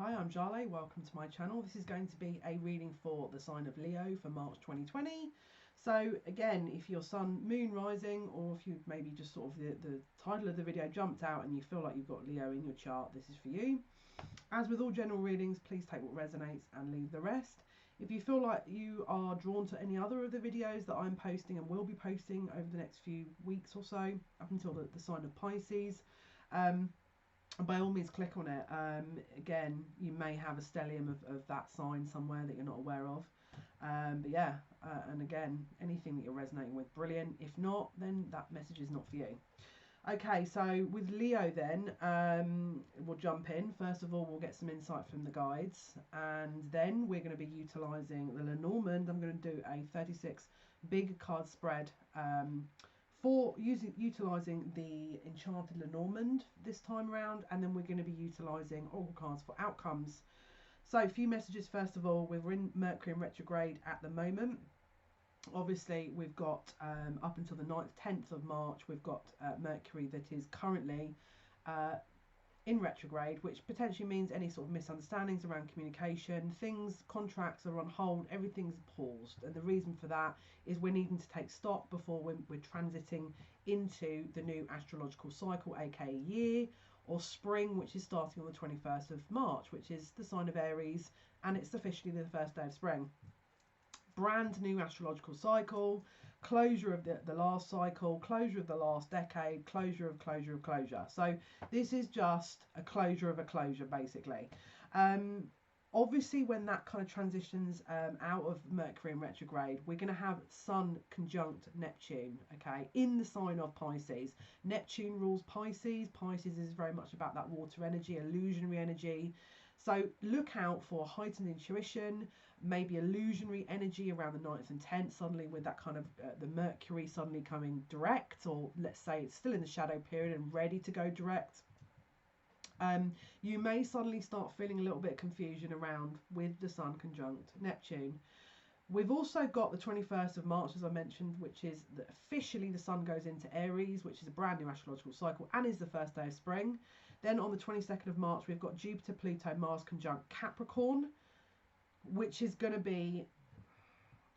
Hi, I'm Jale. Welcome to my channel. This is going to be a reading for the sign of Leo for March 2020. So again, if your sun, moon, rising, or if you maybe just sort of the title of the video jumped out and you feel like you've got Leo in your chart, this is for you. As with all general readings, please take what resonates and leave the rest. If you feel like you are drawn to any other of the videos that I'm posting and will be posting over the next few weeks or so, up until the sign of Pisces, by all means click on it. Again, you may have a stellium of that sign somewhere that you're not aware of, but yeah, and again, anything that you're resonating with, brilliant. If not, then that message is not for you. Okay, so with Leo then, we'll jump in. First of all, we'll get some insight from the guides, and then we're going to be utilising the Lenormand. I'm going to do a 36 big card spread for utilising the Enchanted Lenormand this time around, and then we're going to be utilising Oracle cards for outcomes. So a few messages. First of all, we're in Mercury in retrograde at the moment. Obviously, we've got up until the 9th, 10th of March, we've got Mercury that is currently in retrograde, which potentially means any sort of misunderstandings around communication, things, contracts are on hold, everything's paused. And the reason for that is we're needing to take stock before we're transiting into the new astrological cycle, aka year, or spring, which is starting on the 21st of March, which is the sign of Aries, and it's officially the first day of spring. Brand new astrological cycle, closure of the last cycle, closure of the last decade, closure of closure of closure. So this is just a closure of a closure, basically. Obviously, when that kind of transitions out of Mercury in retrograde, we're going to have Sun conjunct Neptune, okay, in the sign of Pisces. Neptune rules Pisces. Pisces is very much about that water energy, illusionary energy. So look out for heightened intuition, maybe illusionary energy around the 9th and 10th, suddenly with that kind of the Mercury suddenly coming direct, or let's say it's still in the shadow period and ready to go direct. You may suddenly start feeling a little bit of confusion around with the Sun conjunct Neptune. We've also got the 21st of March, as I mentioned, which is officially the Sun goes into Aries, which is a brand new astrological cycle and is the first day of spring. Then on the 22nd of March, we've got Jupiter, Pluto, Mars conjunct Capricorn, which is going to be,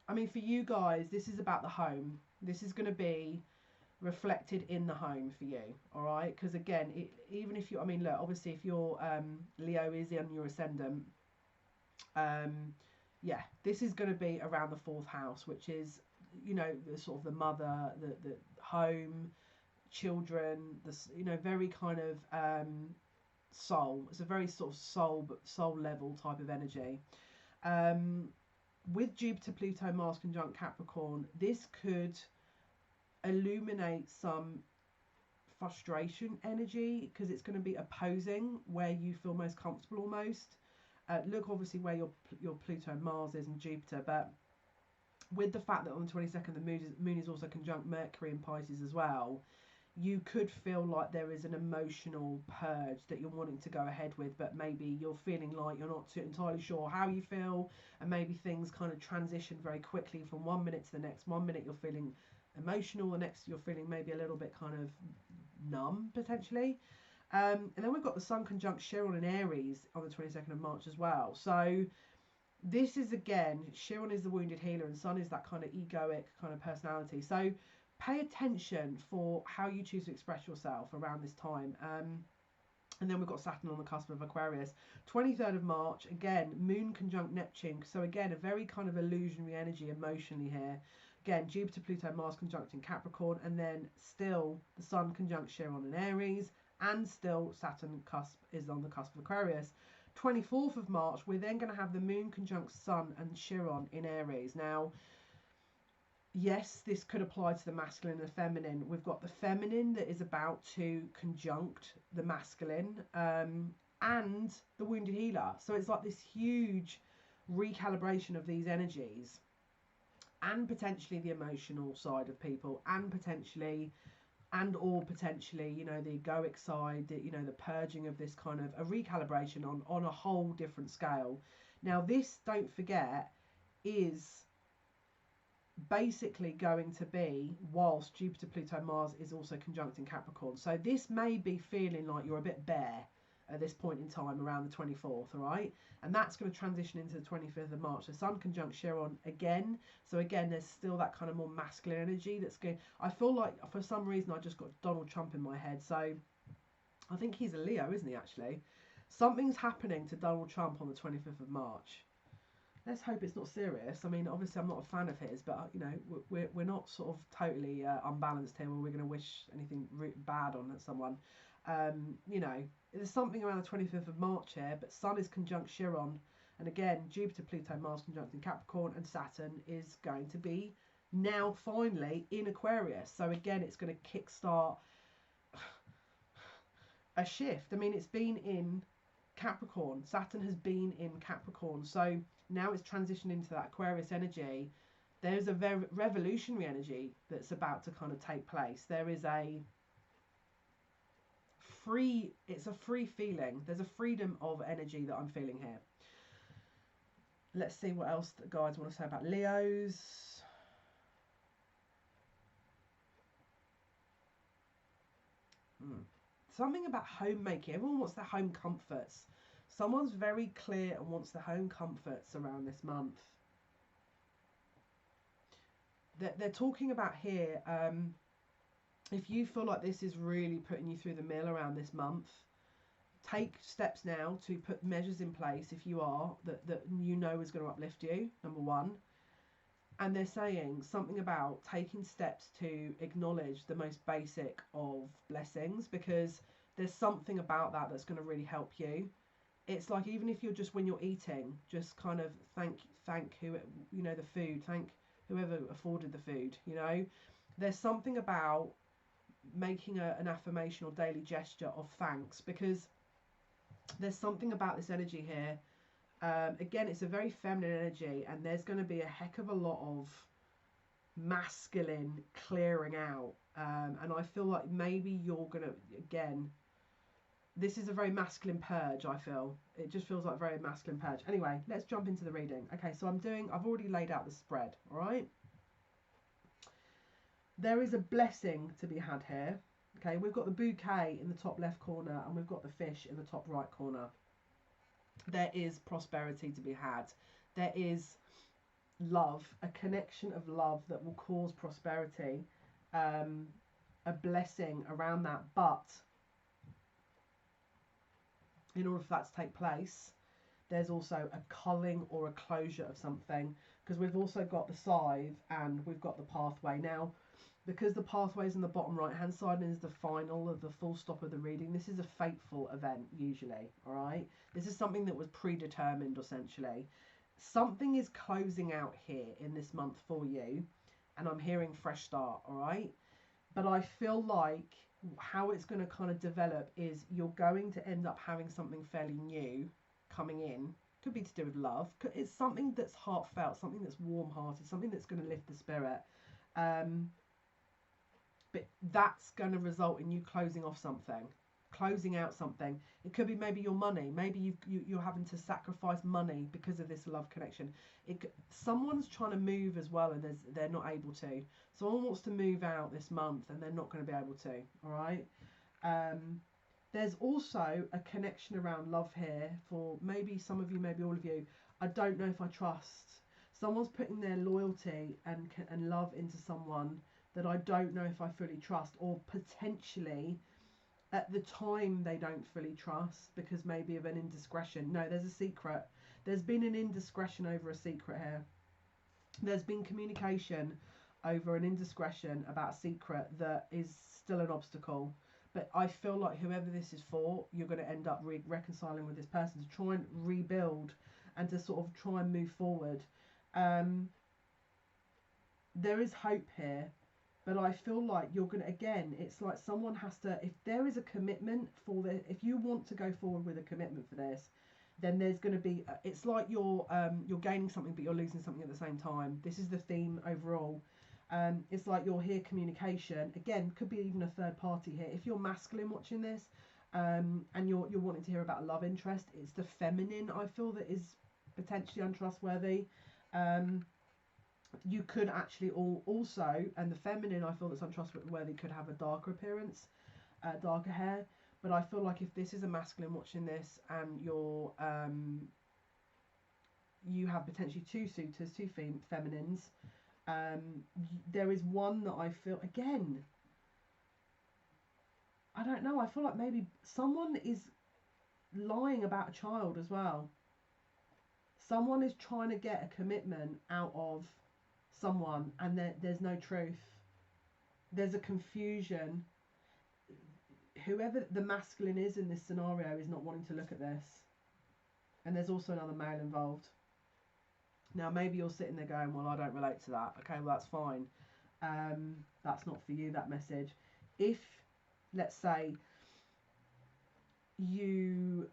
I mean, for you guys, this is about the home. This is going to be reflected in the home for you, all right? Because again, even if you, I mean, look, obviously if your Leo is in your ascendant, yeah, this is going to be around the 4th house, which is, you know, the sort of the mother, the home, children, the, you know, very kind of soul. It's a very sort of soul level type of energy. With Jupiter, Pluto, Mars conjunct Capricorn, this could illuminate some frustration energy, because it's going to be opposing where you feel most comfortable almost. Look obviously where your Pluto and Mars is and Jupiter, but with the fact that on the 22nd the moon is also conjunct Mercury in Pisces as well, you could feel like there is an emotional purge that you're wanting to go ahead with, but maybe you're feeling like you're not entirely sure how you feel, and maybe things kind of transition very quickly from one minute to the next. One minute you're feeling emotional, the next you're feeling maybe a little bit kind of numb potentially. And then we've got the Sun conjunct Chiron in Aries on the 22nd of March as well. So this is, again, Chiron is the wounded healer and Sun is that kind of egoic kind of personality. So pay attention for how you choose to express yourself around this time. And then we've got Saturn on the cusp of Aquarius. 23rd of March, again, Moon conjunct Neptune. So again, a very kind of illusionary energy emotionally here. Again, Jupiter, Pluto, Mars conjunct in Capricorn. And then still the Sun conjunct Chiron in Aries. And still Saturn is on the cusp of Aquarius. 24th of March, we're then going to have the Moon conjunct Sun and Chiron in Aries. Now, yes, this could apply to the masculine and the feminine. We've got the feminine that is about to conjunct the masculine and the wounded healer. So it's like this huge recalibration of these energies, and potentially the emotional side of people, and potentially, you know, the egoic side, you know, the purging of this kind of a recalibration on a whole different scale. Now this, don't forget, is basically going to be whilst Jupiter, Pluto, Mars is also conjunct in Capricorn. So this may be feeling like you're a bit bare, at this point in time around the 24th, all right? And that's going to transition into the 25th of March. The Sun conjunct Chiron again. So again, there's still that kind of more masculine energy that's going. I feel like for some reason I just got Donald Trump in my head. So I think he's a Leo, isn't he, actually? Something's happening to Donald Trump on the 25th of March. Let's hope it's not serious. I mean, obviously I'm not a fan of his, but you know, we're not sort of totally unbalanced here where we're going to wish anything bad on someone. You know, there's something around the 25th of March here, but Sun is conjunct Chiron, and again, Jupiter, Pluto, Mars conjunct in Capricorn, and Saturn is going to be now finally in Aquarius. So again, it's going to kickstart a shift. I mean, it's been in Capricorn. Saturn has been in Capricorn, so now it's transitioned into that Aquarius energy. There's a very revolutionary energy that's about to kind of take place. There is it's a free feeling. There's a freedom of energy that I'm feeling here. Let's see what else the guys want to say about Leos. Something about homemaking. Everyone wants their home comforts. Someone's very clear and wants their home comforts around this month. They're talking about here, if you feel like this is really putting you through the mill around this month, take steps now to put measures in place, if you are, that you know is going to uplift you, number one. And they're saying something about taking steps to acknowledge the most basic of blessings, because there's something about that that's going to really help you. It's like, even if you're just, when you're eating, just kind of thank who, you know, the food, thank whoever afforded the food, you know. There's something about making an affirmation or daily gesture of thanks, because there's something about this energy here. Again, it's a very feminine energy, and there's going to be a heck of a lot of masculine clearing out. And I feel like maybe you're going to, again, this is a very masculine purge, I feel. It just feels like a very masculine purge. Anyway, let's jump into the reading. Okay, so I've already laid out the spread, all right? There is a blessing to be had here. Okay, we've got the bouquet in the top left corner, and we've got the fish in the top right corner. There is prosperity to be had. There is love, a connection of love that will cause prosperity, a blessing around that. But in order for that to take place, there's also a culling or a closure of something, because we've also got the scythe and we've got the pathway. Now, because the pathway is in the bottom right hand side and is the final of the full stop of the reading, this is a fateful event usually, all right? This is something that was predetermined, essentially. Something is closing out here in this month for you, and I'm hearing fresh start, all right? But I feel like how it's going to kind of develop is you're going to end up having something fairly new coming in. Could be to do with love. It's something that's heartfelt, something that's warm-hearted, something that's going to lift the spirit. But that's going to result in you closing off something, closing out something. It could be maybe your money. Maybe you're having to sacrifice money because of this love connection. Someone's trying to move as well, and they're not able to. Someone wants to move out this month, and they're not going to be able to. All right. There's also a connection around love here for maybe some of you, maybe all of you. I don't know if I trust. Someone's putting their loyalty and love into someone that I don't know if I fully trust, or potentially at the time they don't fully trust because maybe of an indiscretion. No, there's a secret. There's been an indiscretion over a secret here. There's been communication over an indiscretion about a secret that is still an obstacle. But I feel like whoever this is for, you're going to end up reconciling with this person to try and rebuild and to sort of try and move forward. There is hope here. But I feel like you're going to, again, it's like someone has to, if there is a commitment for this, if you want to go forward with a commitment for this, then there's going to be, it's like you're gaining something, but you're losing something at the same time. This is the theme overall. It's like you're here communication. Again, could be even a third party here. If you're masculine watching this, and you're wanting to hear about a love interest, it's the feminine, I feel, that is potentially untrustworthy. You could actually also, and the feminine I feel that's untrustworthy could have a darker appearance, darker hair. But I feel like if this is a masculine watching this and you're you have potentially two suitors, two feminines, there is one that I feel, again, I don't know, I feel like maybe someone is lying about a child as well. Someone is trying to get a commitment out of someone, and there's no truth. There's a confusion. Whoever the masculine is in this scenario is not wanting to look at this. And there's also another male involved. Now, maybe you're sitting there going, well, I don't relate to that. Okay, well, that's fine. That's not for you, that message. If, let's say, you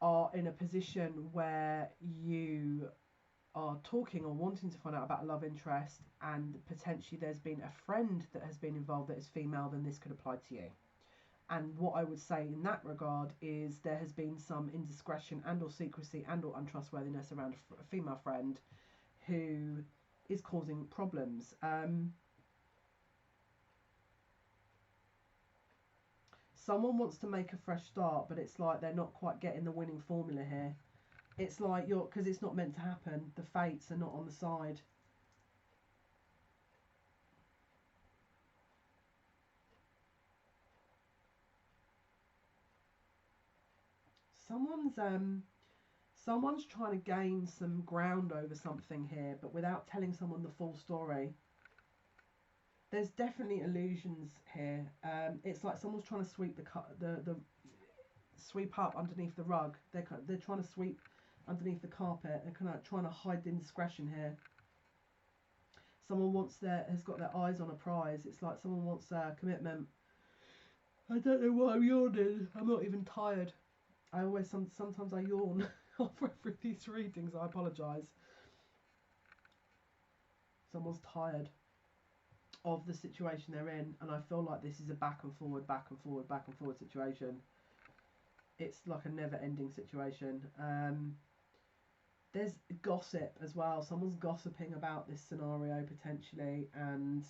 are in a position where you are talking or wanting to find out about a love interest, and potentially there's been a friend that has been involved that is female, then this could apply to you. And what I would say in that regard is there has been some indiscretion and or secrecy and or untrustworthiness around a female friend who is causing problems. Someone wants to make a fresh start, but it's like they're not quite getting the winning formula here. It's like because it's not meant to happen. The fates are not on the side. Someone's trying to gain some ground over something here, but without telling someone the full story. There's definitely illusions here. It's like someone's trying to sweep the sweep up underneath the rug. They're trying to sweep underneath the carpet. They're kind of trying to hide the indiscretion here. Someone has got their eyes on a prize. It's like someone wants a commitment. I don't know why I'm yawning. I'm not even tired. I always sometimes I yawn halfway through these readings. I apologise. Someone's tired of the situation they're in, and I feel like this is a back and forward, back and forward, back and forward situation. It's like a never-ending situation. There's gossip as well. Someone's gossiping about this scenario potentially, and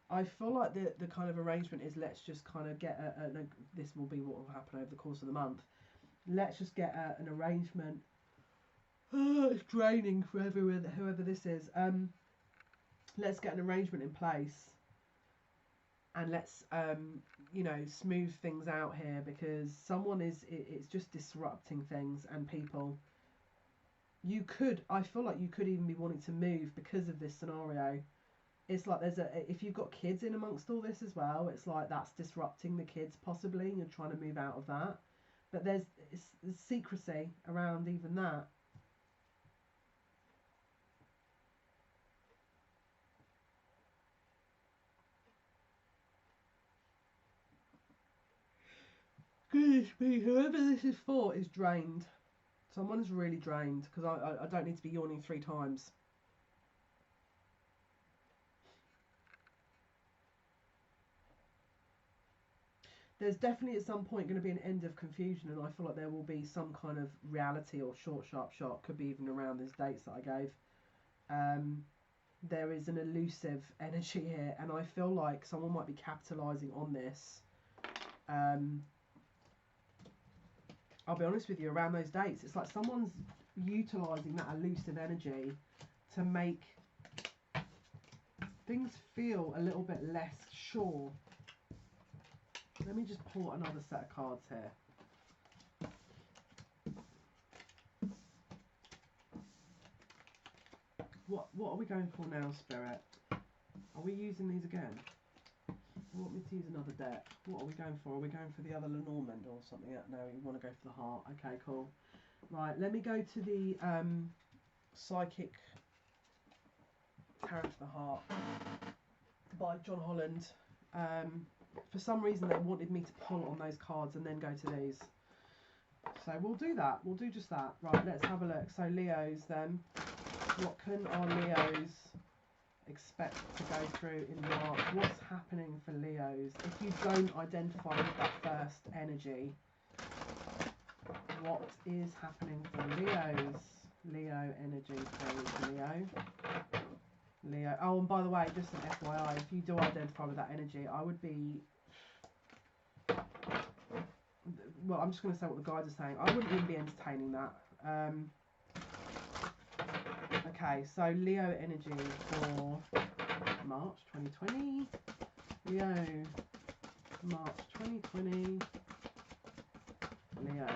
I feel like the kind of arrangement is, let's just kind of get this will be what will happen over the course of the month. Let's just get an arrangement. It's draining for whoever this is. Let's get an arrangement in place, and let's smooth things out here, because someone it's just disrupting things and people. I feel like you could even be wanting to move because of this scenario. It's like if you've got kids in amongst all this as well, it's like that's disrupting the kids possibly, and you're trying to move out of that. But there's secrecy around even that. Goodness me, whoever this is for is drained. Someone's really drained, because I don't need to be yawning 3 times. There's definitely at some point going to be an end of confusion, and I feel like there will be some kind of reality or short, sharp shot. Could be even around these dates that I gave. There is an elusive energy here, and I feel like someone might be capitalising on this. I'll be honest with you, around those dates, it's like someone's utilising that elusive energy to make things feel a little bit less sure. Let me just pull another set of cards here. What are we going for now, Spirit? Are we using these again? You want me to use another deck? What are we going for? Are we going for the other Lenormand or something? No, you want to go for the heart. Okay, cool. Right, let me go to the Psychic Tarot for the Heart by John Holland. For some reason they wanted me to pull on those cards and then go to these. So we'll do that. We'll do just that. Right, let's have a look. So Leos then. What can our Leos expect to go through in March? What's happening for Leos? If you don't identify with that first energy, what is happening for Leos? Leo energy, please. Leo. Leo. Oh, and by the way, just an FYI, if you do identify with that energy, I would be... Well, I'm just going to say what the guides are saying. I wouldn't even be entertaining that. Okay, so Leo energy for March 2020. Leo, March 2020. Leo.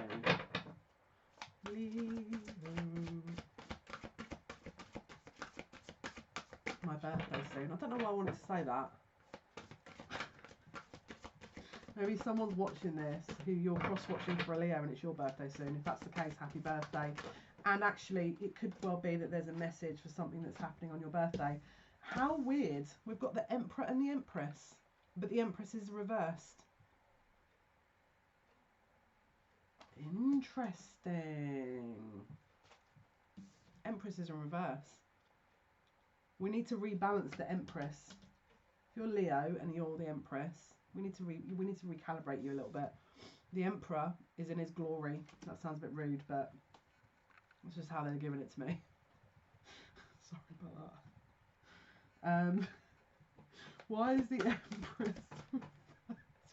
My birthday soon. I don't know why I wanted to say that. Maybe someone's watching this who you're cross-watching for a Leo and it's your birthday soon. If that's the case, happy birthday. And actually, it could well be that there's a message for something that's happening on your birthday. How weird. We've got the Emperor and the Empress, but the Empress is reversed. Interesting. Empress is in reverse. We need to rebalance the Empress. If you're Leo and you're the Empress, we need to recalibrate you a little bit. The Emperor is in his glory. That sounds a bit rude, but it's just how they're giving it to me. Sorry about that. Why is the Empress?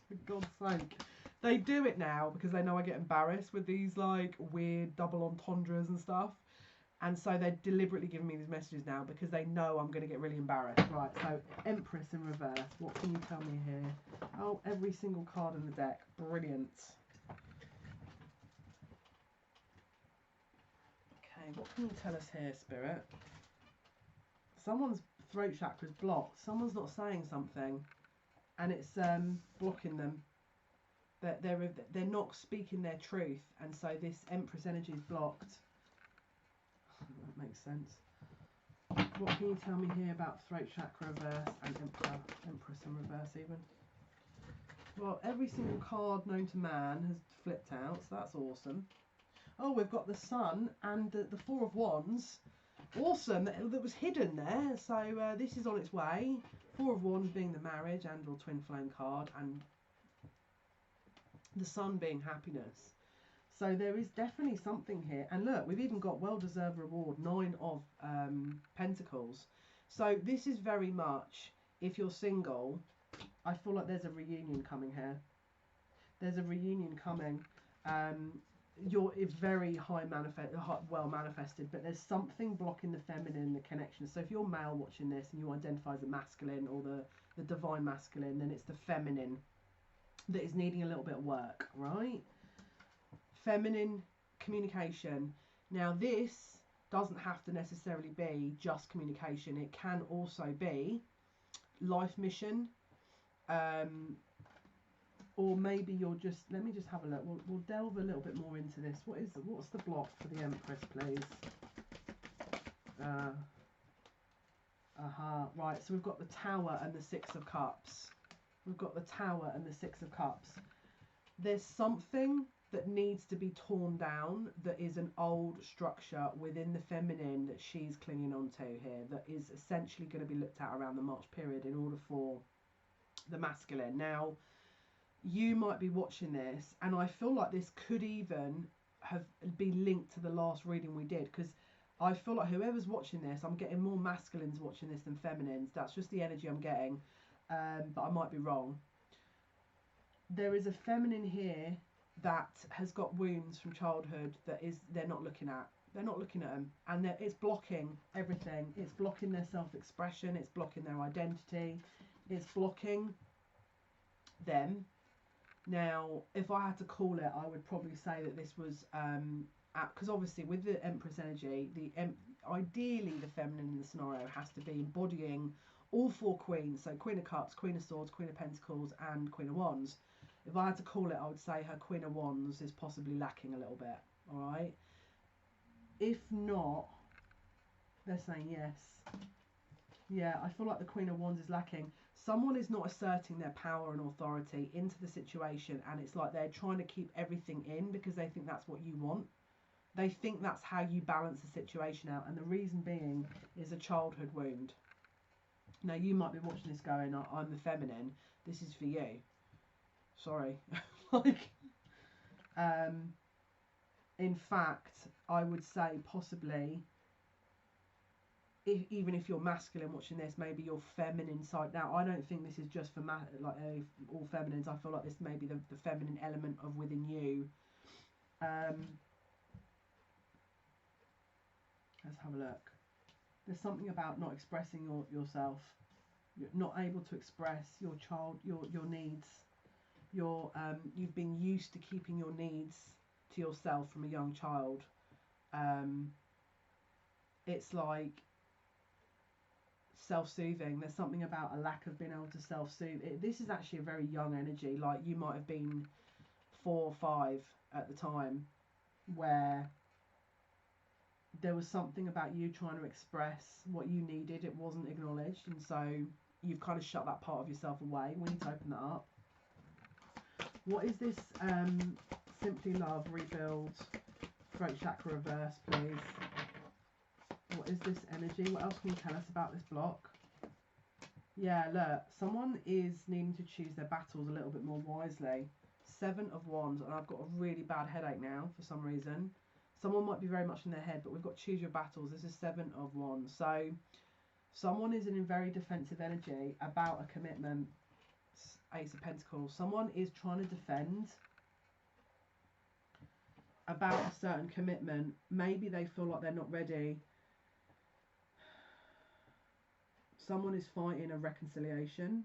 For God's sake. They do it now because they know I get embarrassed with these like weird double entendres and stuff. And so they're deliberately giving me these messages now because they know I'm going to get really embarrassed. Right, so Empress in reverse. What can you tell me here? Oh, every single card in the deck. Brilliant. Okay, what can you tell us here, Spirit? Someone's throat chakra is blocked. Someone's not saying something and it's blocking them. They're not speaking their truth, and so this Empress energy is blocked. That makes sense. What can you tell me here about throat chakra reverse and Empress in reverse even? Well, every single card known to man has flipped out, so that's awesome. Oh, we've got the Sun and the Four of Wands. Awesome, that was hidden there, so this is on its way. Four of Wands being the marriage and or twin flame card, and the Sun being happiness. So there is definitely something here. And look, we've even got well-deserved reward, 9 of Pentacles. So this is very much, if you're single, I feel like there's a reunion coming here. There's a reunion coming. You're very well manifested, but there's something blocking the feminine, the connection. So if you're male watching this and you identify as a masculine or the divine masculine, then it's the feminine that is needing a little bit of work, right? Feminine communication. Now this doesn't have to necessarily be just communication. It can also be life mission, or maybe you're just, let me just have a look. We'll delve a little bit more into this. What's the block for the Empress, please? Right, so we've got the Tower and the Six of Cups. We've got the Tower and the Six of Cups. There's something that needs to be torn down that is an old structure within the feminine that she's clinging on to here, that is essentially going to be looked at around the March period in order for the masculine. Now, you might be watching this, and I feel like this could even be linked to the last reading we did, because I feel like whoever's watching this, I'm getting more masculines watching this than feminines. That's just the energy I'm getting, but I might be wrong. There is a feminine here that has got wounds from childhood that they're not looking at. They're not looking at them, and it's blocking everything. It's blocking their self-expression. It's blocking their identity. It's blocking them. Now, if I had to call it, I would probably say that this was because obviously with the Empress energy, ideally the feminine in the scenario has to be embodying all 4 queens. So Queen of Cups, Queen of Swords, Queen of Pentacles, and Queen of Wands. If I had to call it, I would say her Queen of Wands is possibly lacking a little bit, all right? If not, they're saying yes. Yeah, I feel like the Queen of Wands is lacking. Someone is not asserting their power and authority into the situation, and it's like they're trying to keep everything in because they think that's what you want. They think that's how you balance the situation out, and the reason being is a childhood wound. Now, you might be watching this going, I'm the feminine, this is for you. Sorry. In fact, I would say possibly even if you're masculine watching this, maybe your feminine side. Now, I don't think this is just for all feminines. I feel like this may be the feminine element of within you. Let's have a look. There's something about not expressing yourself. You're not able to express your needs. You've been used to keeping your needs to yourself from a young child. It's like self-soothing. There's something about a lack of being able to self-soothe. This is actually a very young energy. Like, you might have been 4 or 5 at the time, where there was something about you trying to express what you needed. It wasn't acknowledged, and so you've kind of shut that part of yourself away. We need to open that up. What is this Simply Love Rebuild throat chakra reverse, please? What is this energy? What else can you tell us about this block? Yeah, look, someone is needing to choose their battles a little bit more wisely. 7 of Wands, and I've got a really bad headache now for some reason. Someone might be very much in their head, but we've got choose your battles. This is 7 of Wands. So someone is in very defensive energy about a commitment. Ace of Pentacles. Someone is trying to defend about a certain commitment. Maybe they feel like they're not ready. Someone is fighting a reconciliation,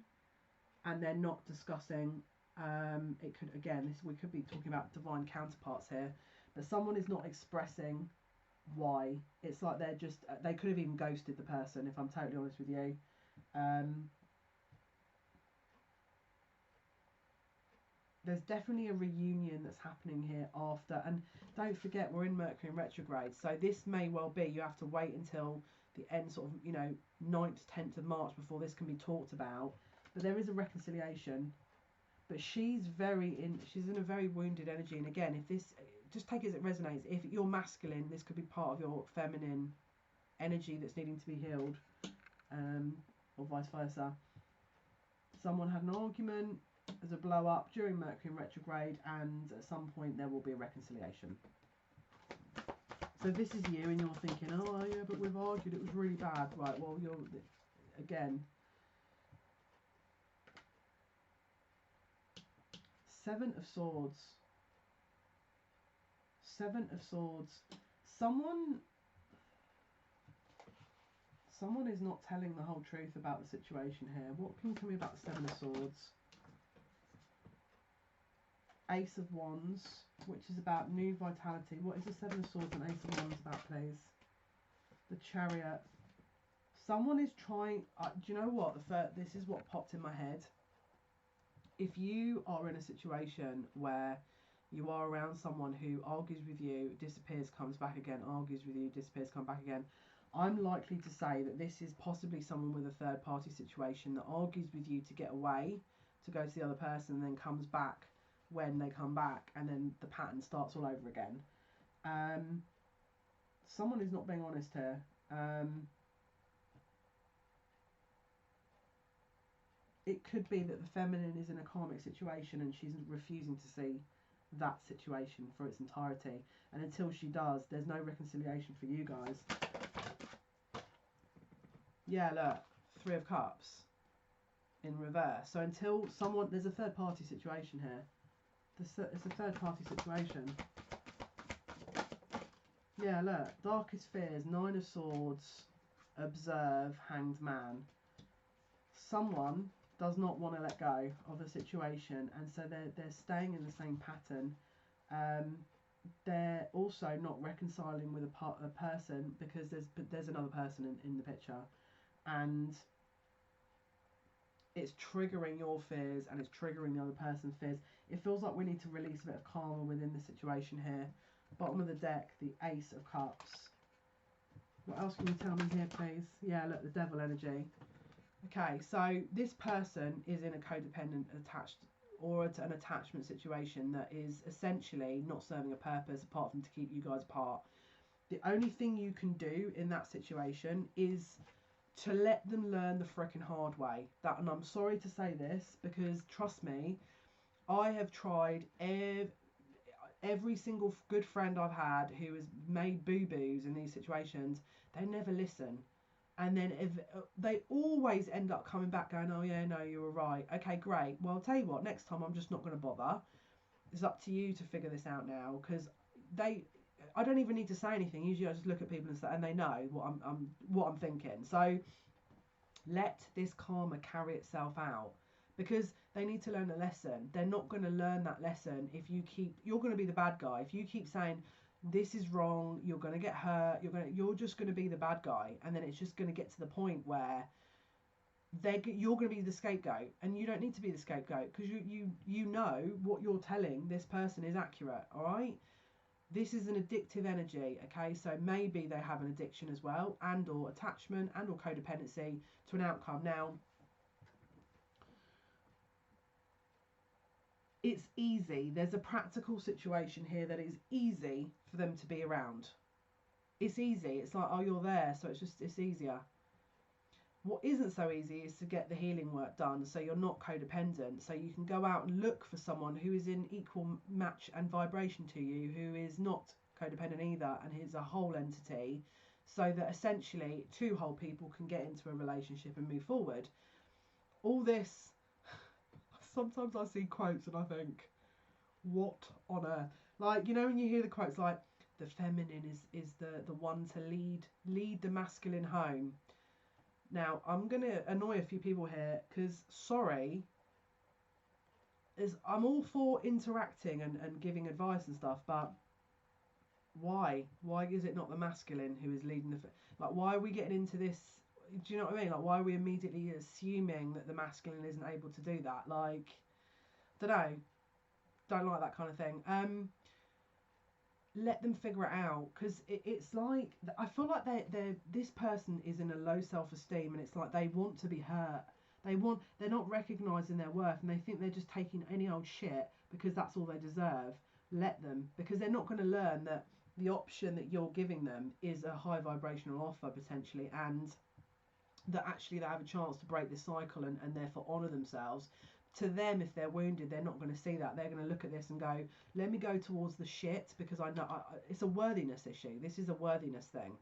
and they're not discussing. It could, again, we could be talking about divine counterparts here, but someone is not expressing why. It's like they could have even ghosted the person, if I'm totally honest with you. There's definitely a reunion that's happening here after, and don't forget, we're in Mercury in retrograde, so this may well be, you have to wait until the end, sort of, 9th, 10th of March before this can be talked about. But there is a reconciliation, but she's in a very wounded energy. And again, if this, just take it as it resonates. If you're masculine, this could be part of your feminine energy that's needing to be healed, or vice versa. Someone had an argument, as a blow up during Mercury in retrograde, and at some point there will be a reconciliation. So this is you, and you're thinking, oh yeah, but we've argued, it was really bad. Right, well, again, 7 of Swords. 7 of Swords. Someone is not telling the whole truth about the situation here. What can you tell me about the 7 of Swords? Ace of Wands, which is about new vitality. What is the 7 of Swords and Ace of Wands about, please? The Chariot. Someone is trying... do you know what? This is what popped in my head. If you are in a situation where you are around someone who argues with you, disappears, comes back again, argues with you, disappears, comes back again, I'm likely to say that this is possibly someone with a third-party situation that argues with you to get away, to go to the other person, and then comes back when they come back, and then the pattern starts all over again. Someone is not being honest here. It could be that the feminine is in a karmic situation and she's refusing to see that situation for its entirety, and until she does, there's no reconciliation for you guys. Yeah, look, 3 of Cups in reverse. So until there's a third party situation here. It's a third party situation. Yeah, look, Darkest Fears, 9 of Swords, Observe, Hanged Man. Someone does not want to let go of a situation, and so they're staying in the same pattern. They're also not reconciling with a person, because there's another person in the picture, and it's triggering your fears and it's triggering the other person's fears. It feels like we need to release a bit of karma within the situation here. Bottom of the deck, the Ace of Cups. What else can you tell me here, please? Yeah, look, the Devil energy. Okay, so this person is in a codependent attached or an attachment situation that is essentially not serving a purpose apart from to keep you guys apart. The only thing you can do in that situation is to let them learn the frickin' hard way. And I'm sorry to say this, because trust me, I have tried every single good friend I've had who has made boo-boos in these situations. They never listen. And then if they always end up coming back going, oh yeah, no, you were right. Okay, great. Well, I'll tell you what, next time I'm just not going to bother. It's up to you to figure this out now, because I don't even need to say anything. Usually I just look at people and say, and they know what I'm thinking. So let this karma carry itself out, because they need to learn a lesson. They're not going to learn that lesson if you're going to be the bad guy. If you keep saying this is wrong, you're going to get hurt, you're just going to be the bad guy, and then it's just going to get to the point where you're going to be the scapegoat, and you don't need to be the scapegoat, because you know what you're telling this person is accurate. All right, this is an addictive energy. Okay, so maybe they have an addiction as well, and or attachment, and or codependency to an outcome. Now it's easy, there's a practical situation here that is easy for them to be around. It's easy, it's like, oh, you're there, so it's easier. What isn't so easy is to get the healing work done, so you're not codependent, so you can go out and look for someone who is in equal match and vibration to you, who is not codependent either, and is a whole entity, so that essentially two whole people can get into a relationship and move forward. All this, sometimes I see quotes and I think, what on earth? Like, you know, when you hear the quotes like, the feminine is the one to lead the masculine home. Now, I'm going to annoy a few people here, because, sorry, I'm all for interacting and giving advice and stuff, but why? Why is it not the masculine who is leading like, why are we getting into this? Do you know what I mean? Like, why are we immediately assuming that the masculine isn't able to do that? Like, don't like that kind of thing. Let them figure it out, because it's like, I feel like this person is in a low self-esteem, and it's like they want to be hurt. They're not recognizing their worth, and they think they're just taking any old shit because that's all they deserve. Let them, because they're not going to learn that the option that you're giving them is a high vibrational offer potentially, and that actually they have a chance to break this cycle and therefore honor themselves. To them, if they're wounded, they're not going to see that. They're going to look at this and go, let me go towards the shit, because I know it's a worthiness issue. This is a worthiness thing.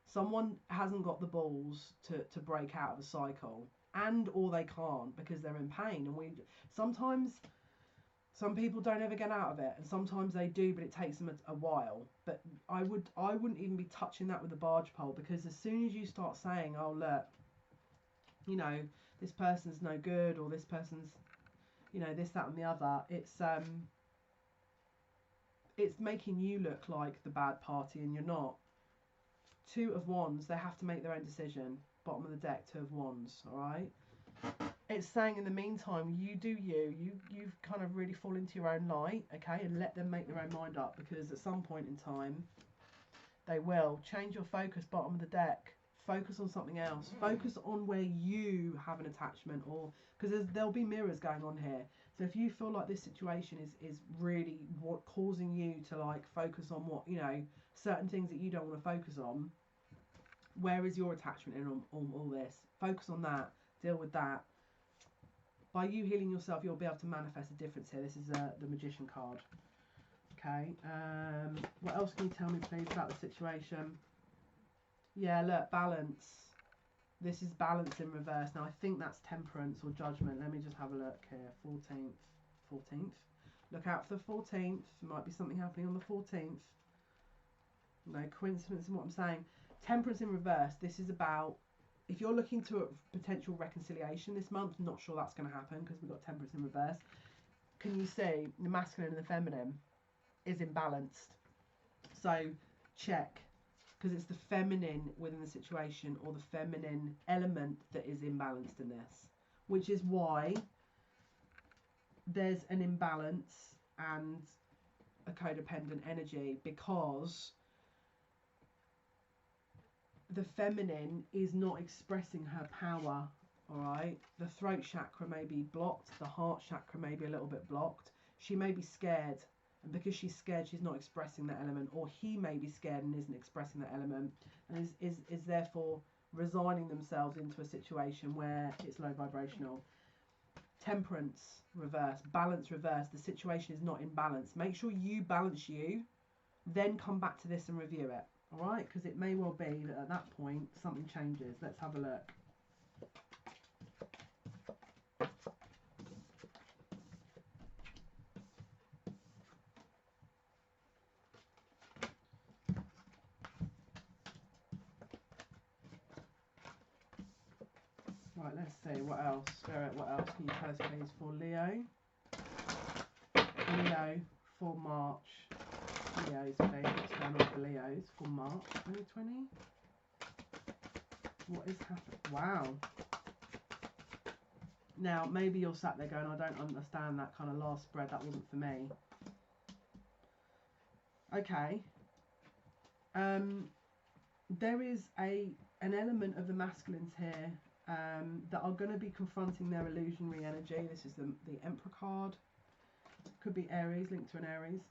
Someone hasn't got the balls to break out of a cycle, and or they can't because they're in pain. And sometimes some people don't ever get out of it, and sometimes they do, but it takes them a while. But I wouldn't even be touching that with a barge pole, because as soon as you start saying, oh look, you know, this person's no good, or this person's, you know, this, that and the other, it's making you look like the bad party, and you're not. Two of Wands, they have to make their own decision. Bottom of the deck, Two of Wands, all right? It's saying in the meantime, you do you've kind of really fall into your own light, okay, and let them make their own mind up, because at some point in time, they will. Change your focus, bottom of the deck. Focus on something else. Focus on where you have an attachment, or because there'll be mirrors going on here. So if you feel like this situation is really what causing you to like focus on what, you know, certain things that you don't want to focus on, where is your attachment in on all this? Focus on that. Deal with that. By you healing yourself, you'll be able to manifest a difference here. This is the Magician card. Okay. What else can you tell me, please, about the situation? Yeah, look, balance. This is balance in reverse. Now, I think that's temperance or judgment. Let me just have a look here. 14th. Look out for the 14th. There might be something happening on the 14th. No coincidence in what I'm saying. Temperance in reverse. This is about, if you're looking to a potential reconciliation this month, not sure that's going to happen because we've got temperance in reverse. Can you see the masculine and the feminine is imbalanced? So check. Because it's the feminine within the situation, or the feminine element that is imbalanced in this, which is why there's an imbalance and a codependent energy, because the feminine is not expressing her power. All right, the throat chakra may be blocked, the heart chakra may be a little bit blocked. She may be scared, and because she's scared, she's not expressing that element, or he may be scared and isn't expressing that element, and is therefore resigning themselves into a situation where it's low vibrational. Temperance reverse, balance reverse. The situation is not in balance. Make sure you balance you, then come back to this and review it. All right, because it may well be that at that point something changes. Let's have a look. Right, let's see, what else? Spirit, what else can you tell us please for Leo? Leo for March. Leos, please. What's going on for Leos for March 2020? What is happening? Wow. Now, maybe you're sat there going, I don't understand that kind of last spread. That wasn't for me. Okay. There is an element of the masculines here that are going to be confronting their illusionary energy. This is the Emperor card. Could be Aries, linked to an Aries.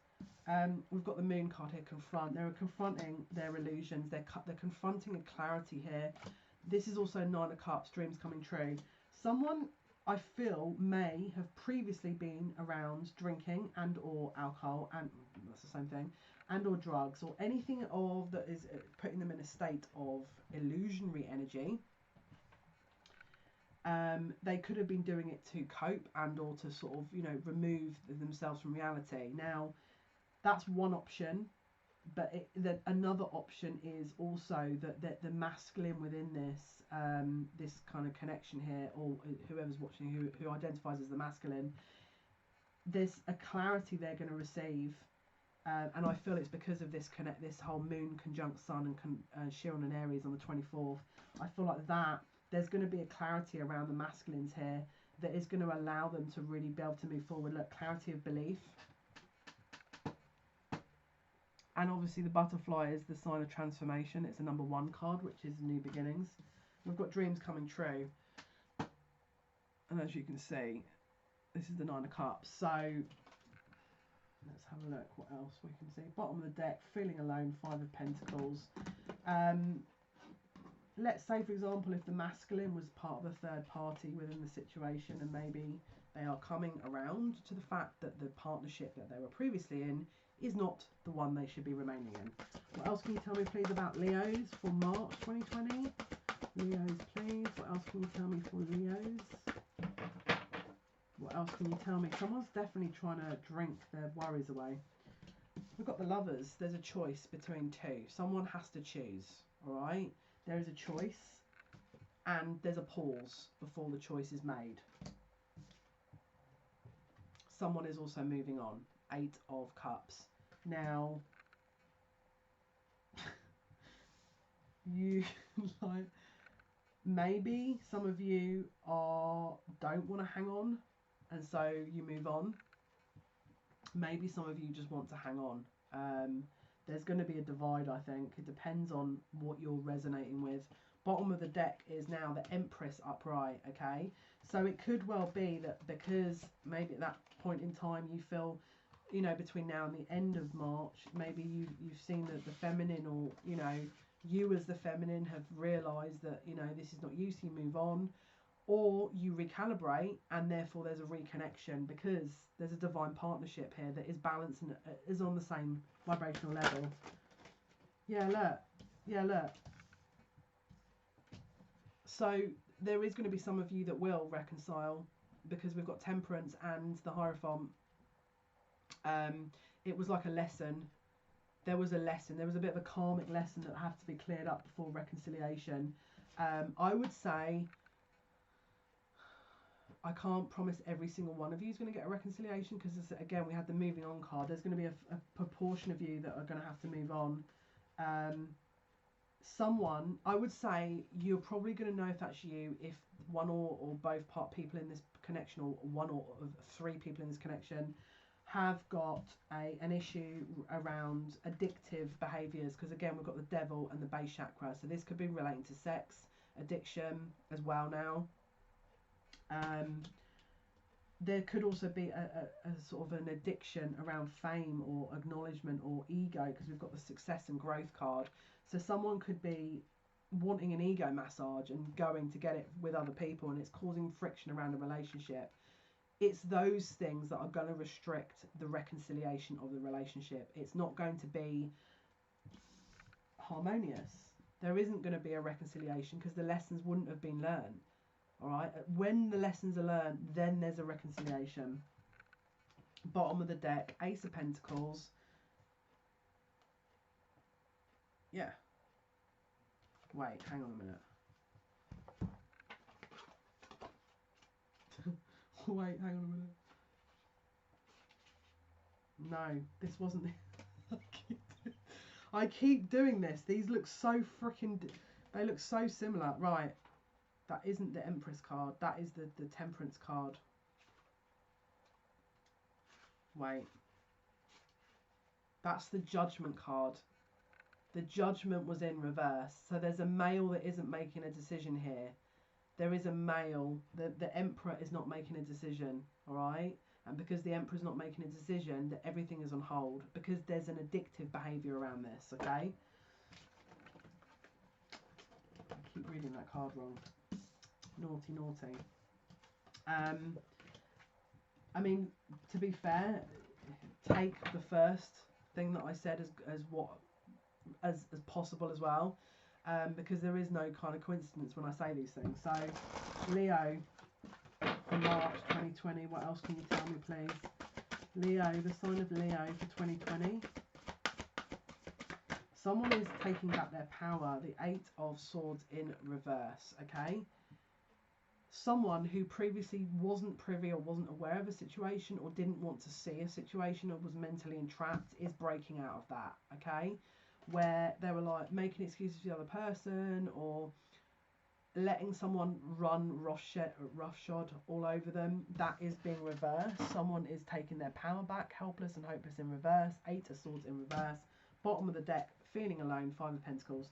We've got the Moon card here, confront. They're confronting their illusions. They're confronting a clarity here. This is also Nine of Cups, dreams coming true. Someone, I feel, may have previously been around drinking and or alcohol, and that's the same thing, and or drugs, or anything of that is putting them in a state of illusionary energy. They could have been doing it to cope and or to sort of, you know, remove themselves from reality. Now, that's one option, but another option is also that the masculine within this this kind of connection here, or whoever's watching who identifies as the masculine, there's a clarity they're going to receive, and I feel it's because of this whole Moon conjunct Sun and Chiron and Aries on the 24th. I feel like that there's going to be a clarity around the masculines here that is going to allow them to really be able to move forward. Look, clarity of belief. And obviously the butterfly is the sign of transformation. It's a number 1 card, which is new beginnings. We've got dreams coming true. And as you can see, this is the 9 of Cups. So let's have a look what else we can see. Bottom of the deck, feeling alone, 5 of Pentacles. Let's say, for example, if the masculine was part of a third party within the situation, and maybe they are coming around to the fact that the partnership that they were previously in is not the one they should be remaining in. What else can you tell me, please, about Leos for March 2020? Leos, please. What else can you tell me for Leos? What else can you tell me? Someone's definitely trying to drink their worries away. We've got the Lovers. There's a choice between two. Someone has to choose, all right? There is a choice, and there's a pause before the choice is made. Someone is also moving on. 8 of Cups. Now, you like, maybe some of you don't want to hang on, and so you move on. Maybe some of you just want to hang on. There's going to be a divide, I think. It depends on what you're resonating with. Bottom of the deck is now the Empress upright, okay? So it could well be that because maybe at that point in time you feel, you know, between now and the end of March, maybe you've seen that the feminine, or, you know, you as the feminine have realised that, you know, this is not you, so you move on. Or you recalibrate, and therefore there's a reconnection, because there's a divine partnership here that is balanced and is on the same vibrational level. Yeah, look. Yeah, look. So there is going to be some of you that will reconcile, because we've got Temperance and the Hierophant. It was like a lesson. There was a lesson. There was a bit of a karmic lesson that had to be cleared up before reconciliation. I would say, I can't promise every single one of you is going to get a reconciliation, because again, we had the moving on card. There's going to be a proportion of you that are going to have to move on. Someone, I would say, you're probably going to know if that's you if one or both people in this connection, or one or 3 people in this connection, have got an issue around addictive behaviours, because again, we've got the Devil and the base chakra, so this could be relating to sex addiction as well now. There could also be a sort of an addiction around fame or acknowledgement or ego, because we've got the Success and Growth card. So someone could be wanting an ego massage and going to get it with other people, and it's causing friction around a relationship. It's those things that are going to restrict the reconciliation of the relationship. It's not going to be harmonious. There isn't going to be a reconciliation because the lessons wouldn't have been learned. All right. When the lessons are learned, then there's a reconciliation. Bottom of the deck, Ace of Pentacles. Yeah. Wait, hang on a minute. Wait, hang on a minute. No, this wasn't. I keep doing this. These look so freaking. They look so similar. Right. That isn't the Empress card. That is the Temperance card. Wait. That's the Judgment card. The Judgment was in reverse. So there's a male that isn't making a decision here. There is a male. The Emperor is not making a decision. Alright? And because the Emperor's not making a decision, that everything is on hold. Because there's an addictive behaviour around this. Okay? I keep reading that card wrong. Naughty, naughty. I mean, to be fair, take the first thing that I said as possible as well, because there is no kind of coincidence when I say these things. So, Leo, for March 2020, what else can you tell me, please? Leo, the sign of Leo for 2020. Someone is taking back their power. The 8 of Swords in reverse, okay? Someone who previously wasn't privy or wasn't aware of a situation or didn't want to see a situation or was mentally entrapped is breaking out of that, okay? Where they were like making excuses for the other person or letting someone run roughshod all over them. That is being reversed. Someone is taking their power back, helpless and hopeless in reverse. 8 of Swords in reverse. Bottom of the deck, feeling alone, 5 of Pentacles.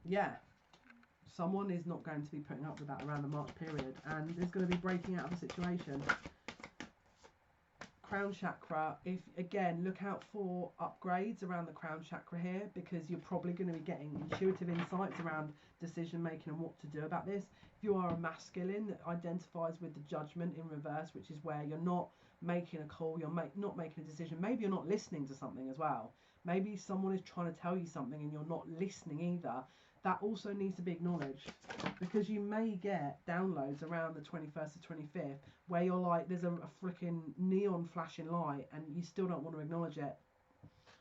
Yeah. Someone is not going to be putting up with that around the March period and is going to be breaking out of a situation. Crown chakra, if again, look out for upgrades around the crown chakra here because you're probably going to be getting intuitive insights around decision making and what to do about this. If you are a masculine that identifies with the Judgment in reverse, which is where you're not making a call, you're not making a decision, maybe you're not listening to something as well. Maybe someone is trying to tell you something and you're not listening either. That also needs to be acknowledged because you may get downloads around the 21st to 25th where you're like, there's a freaking neon flashing light and you still don't want to acknowledge it.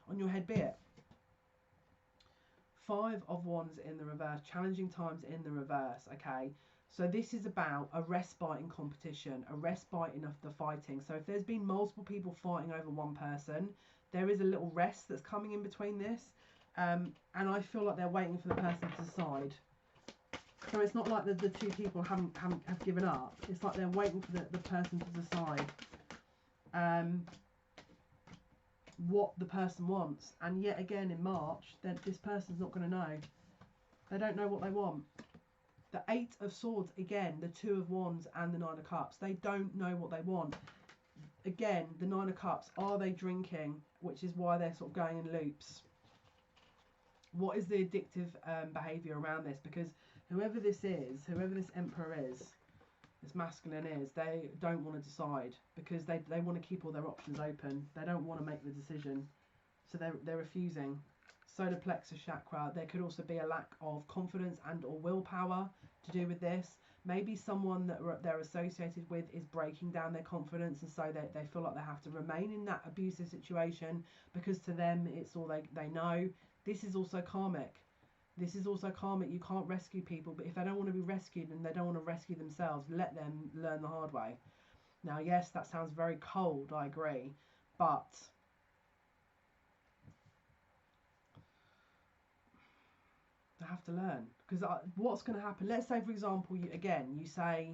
On your head be it. 5 of Wands in the reverse, challenging times in the reverse, okay? So this is about a respite in competition, a respite in the fighting. So if there's been multiple people fighting over one person, there is a little rest that's coming in between this. And I feel like they're waiting for the person to decide. So it's not like the two people have given up. It's like they're waiting for the person to decide what the person wants. And yet again in March, this person's not going to know. They don't know what they want. The 8 of Swords, again, the 2 of Wands and the 9 of Cups. They don't know what they want. Again, the 9 of Cups, are they drinking? Which is why they're sort of going in loops. What is the addictive behaviour around this? Because whoever this is, whoever this Emperor is, this masculine is, they don't want to decide because they want to keep all their options open. They don't want to make the decision. So they're refusing. Solar plexus chakra, there could also be a lack of confidence and or willpower to do with this. Maybe someone that they're associated with is breaking down their confidence and so they feel like they have to remain in that abusive situation because to them it's all they know. This is also karmic. This is also karmic. You can't rescue people, but if they don't want to be rescued and they don't want to rescue themselves, let them learn the hard way. Now, yes, that sounds very cold, I agree, but they have to learn. Because what's going to happen? Let's say, for example, you say,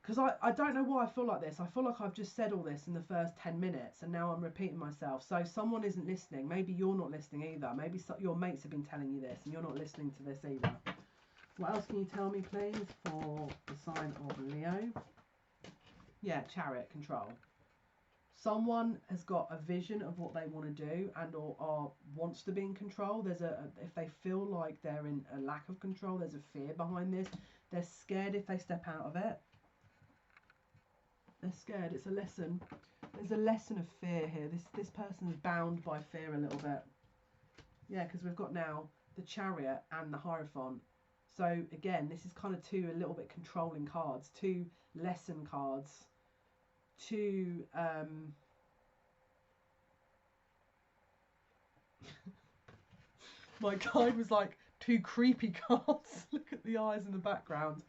because I don't know why I feel like this. I feel like I've just said all this in the first 10 minutes and now I'm repeating myself. So someone isn't listening. Maybe you're not listening either. Maybe your mates have been telling you this and you're not listening to this either. What else can you tell me, please, for the sign of Leo? Yeah, Chariot, control. Someone has got a vision of what they want to do and or wants to be in control. If they feel like they're in a lack of control, there's a fear behind this. They're scared if they step out of it. They're scared. It's a lesson. There's a lesson of fear here. This person is bound by fear a little bit. Yeah, because we've got now the Chariot and the Hierophant. So again, this is kind of two a little bit controlling cards, two lesson cards, two my guide was like, two creepy cards. Look at the eyes in the background.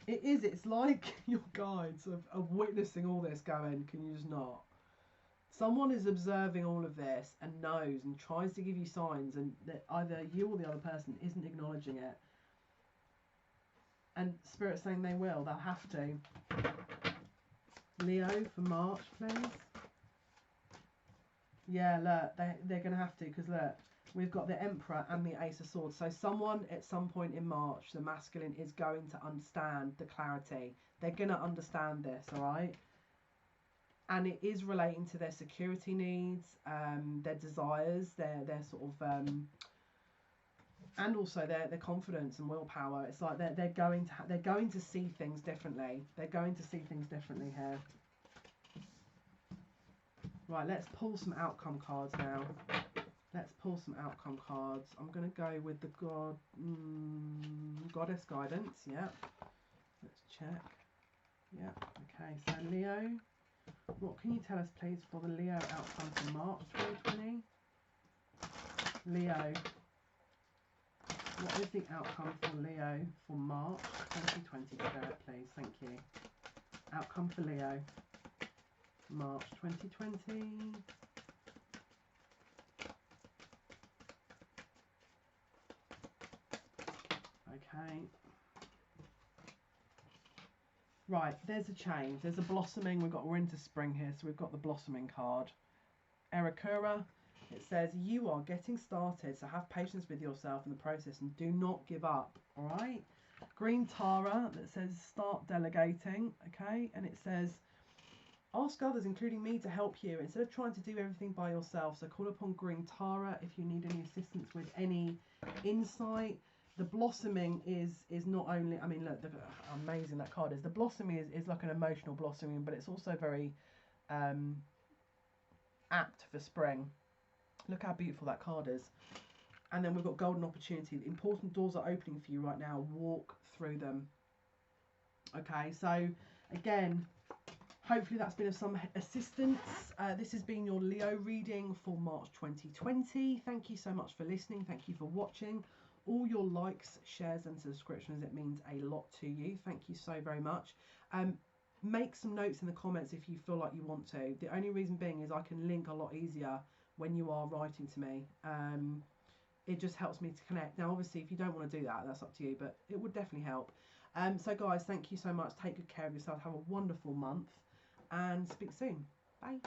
It's like your guides of witnessing all this going, can you just not? Someone is observing all of this and knows and tries to give you signs, and that either you or the other person isn't acknowledging it. And Spirit's saying they'll have to. Leo for March, please. Yeah, look, they're going to have to, because look, we've got the Emperor and the Ace of Swords. So someone at some point in March, the masculine, is going to understand the clarity. They're going to understand this, all right? And it is relating to their security needs, their desires, their sort of, and also their confidence and willpower. It's like they're going to see things differently. They're going to see things differently here. Right, let's pull some outcome cards now. Let's pull some outcome cards. I'm going to go with the Goddess Guidance. Yep. Let's check. Yep. Okay, so Leo. What can you tell us, please, for the Leo outcome for March 2020? Leo. What is the outcome for Leo for March 2020, Spirit, please? Thank you. Outcome for Leo. March 2020. Okay. Right, there's a change. There's a blossoming. We're into spring here, so we've got the blossoming card. Erakura. It says, you are getting started, so have patience with yourself in the process and do not give up, all right? Green Tara that says, start delegating, okay? And it says, ask others, including me, to help you instead of trying to do everything by yourself. So call upon Green Tara if you need any assistance with any insight. The blossoming is not only, I mean, look, how amazing that card is. The blossoming is like an emotional blossoming, but it's also very apt for spring. Look how beautiful that card is. And then we've got golden opportunity. Important doors are opening for you right now. Walk through them. Okay, so again, hopefully that's been of some assistance. This has been your Leo reading for March 2020. Thank you so much for listening. Thank you for watching. All your likes, shares and subscriptions, it means a lot to you. Thank you so very much. Make some notes in the comments if you feel like you want to. The only reason being is I can link a lot easier when you are writing to me. It just helps me to connect. Now obviously if you don't want to do that, that's up to you, but it would definitely help. So guys, thank you so much. Take good care of yourself. Have a wonderful month and speak soon. Bye.